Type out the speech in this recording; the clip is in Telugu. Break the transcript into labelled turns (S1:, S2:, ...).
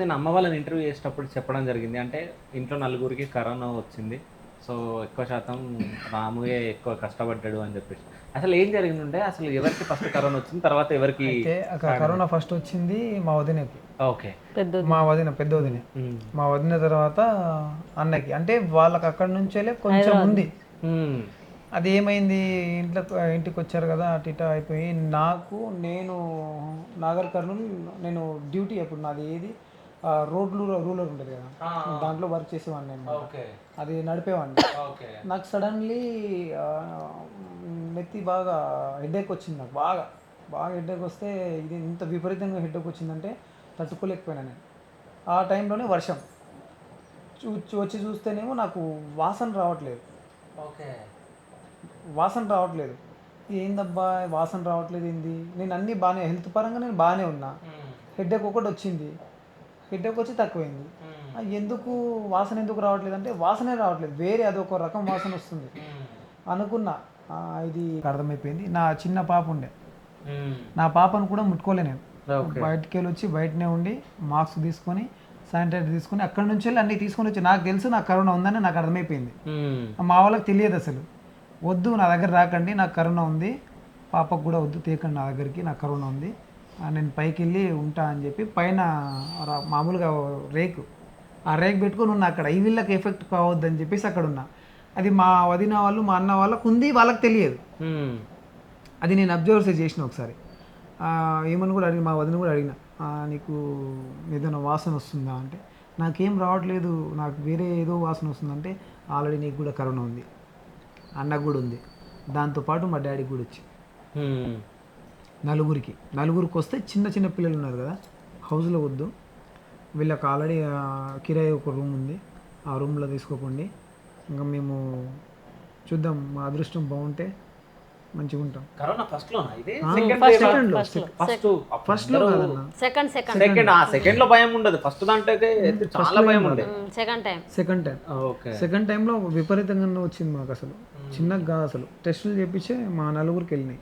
S1: నేను అమ్మ వాళ్ళని ఇంటర్వ్యూ చేసేటప్పుడు చెప్పడం జరిగింది. అంటే ఇంట్లో నలుగురికి కరోనా వచ్చింది. సో, ఎక్కువ శాతం రాముయే ఎక్కువ కష్టపడ్డాడు అని జెప్పేసి. అసలు ఏం జరిగిందంటే అసలు ఎవరికి ఫస్ట్ కరోనా వచ్చింది? తర్వాత ఎవరికి
S2: అయితే
S1: స్టార్ట్ అయింది?
S2: కరోనా ఫస్ట్ వచ్చింది మా వదినకి.
S1: ఓకే.
S3: పెద్దది.
S2: మా వదిన పెద్ద వదిన.
S1: హ్మ్.
S2: మా వదిన తర్వాత అన్నకి. అంటే వాళ్ళకి అక్కడి నుంచేలే కొంచెం
S3: హైదరాబాద్.
S2: ఉంది.
S1: హ్మ్.
S2: అది ఏమైంది, ఇంటికి వచ్చారు కదా, అటు ఇటు అయిపోయి నేను నాగర్ కర్నూల్, నేను డ్యూటీ అప్పుడు నాది ఏది రూలర్ ఉంటుంది కదా, దాంట్లో వర్క్ చేసేవాడిని నేను.
S1: ఓకే.
S2: అది నడిపేవాడిని.
S1: ఓకే.
S2: నాకు సడన్లీ నెత్తి బాగా హెడేక్ వచ్చింది. నాకు బాగా బాగా హెడేక్ వస్తే, ఇది ఇంత విపరీతంగా హెడేక్ వచ్చిందంటే తట్టుకోలేకపోయినా నేను. ఆ టైంలోనే వర్షం వచ్చి చూస్తేనేమో నాకు వాసన రావట్లేదు.
S1: ఓకే.
S2: వాసన రావట్లేదు. ఏందబ్బా వాసన రావట్లేదు ఏంది, నేను అన్నీ బాగానే, హెల్త్ పరంగా నేను బాగానే ఉన్నా. హెడేక్ ఒకటి వచ్చింది, హెడేక్ వచ్చి తక్కువైంది. ఎందుకు వాసన ఎందుకు రావట్లేదు అంటే వాసనే రావట్లేదు, వేరే అదొక రకం వాసన వస్తుంది అనుకున్నా. ఇది అర్థమైపోయింది. నా చిన్న పాప ఉండే, నా పాపను కూడా ముట్టుకోలే నేను.
S1: ఓకే.
S2: బయటికి వెళ్ళి వచ్చి బయటనే ఉండి మాస్క్ తీసుకొని శానిటైజర్ తీసుకొని అక్కడి నుంచి వెళ్ళి అన్నీ తీసుకొని వచ్చి, నాకు తెలుసు నాకు కరోనా ఉందని నాకు అర్థమైపోయింది. మా వాళ్ళకి తెలియదు అసలు. వద్దు నా దగ్గర రాకండి, నాకు కరోనా ఉంది, పాపకు కూడా వద్దు తేకండి నా దగ్గరికి, నాకు కరోనా ఉంది, నేను పైకి వెళ్ళి ఉంటా అని చెప్పి పైన మామూలుగా ఆ రేక్ పెట్టుకొని ఉన్నా అక్కడ. ఈ వీళ్ళకి ఎఫెక్ట్ కావద్దని చెప్పేసి అక్కడ ఉన్నా. అది మా వదిన వాళ్ళు మా అన్న వాళ్ళకు ఉంది, వాళ్ళకి తెలియదు. అది నేను అబ్జర్వ్ చేసిన ఒకసారి. ఏమని కూడా అడిగిన, మా వదిన కూడా అడిగిన, నీకు ఏదైనా వాసన వస్తుందా అంటే, నాకేం రావట్లేదు, నాకు వేరే ఏదో వాసన వస్తుందంటే, ఆల్రెడీ నీకు కూడా కరోనా ఉంది, అన్నకు కూడా ఉంది, దాంతోపాటు మా డాడీకి కూడా వచ్చి నలుగురికి వస్తే చిన్న చిన్న పిల్లలు ఉన్నారు కదా, హౌస్లో వద్దు, వీళ్ళకి ఆల్రెడీ కిరాయి ఒక రూమ్ ఉంది, ఆ రూమ్లో తీసుకోకండి, ఇంకా మేము చూద్దాం, మా అదృష్టం బాగుంటే మంచిగా ఉంటాం.
S1: కరోనా ఫస్ట్ లోనా ఇది?
S2: ఫస్ట్ లో కాదన్న,
S1: సెకండ్ లో భయం ఉండదు. ఫస్ట్ దాంట్లో అయితే చాలా భయం ఉండే.
S2: సెకండ్ టైంలో విపరీతంగా వచ్చింది మాకు. అసలు చిన్నగా కాదు, అసలు టెస్టులు చేపించే మా నలుగురికి వెళ్ళినాయి.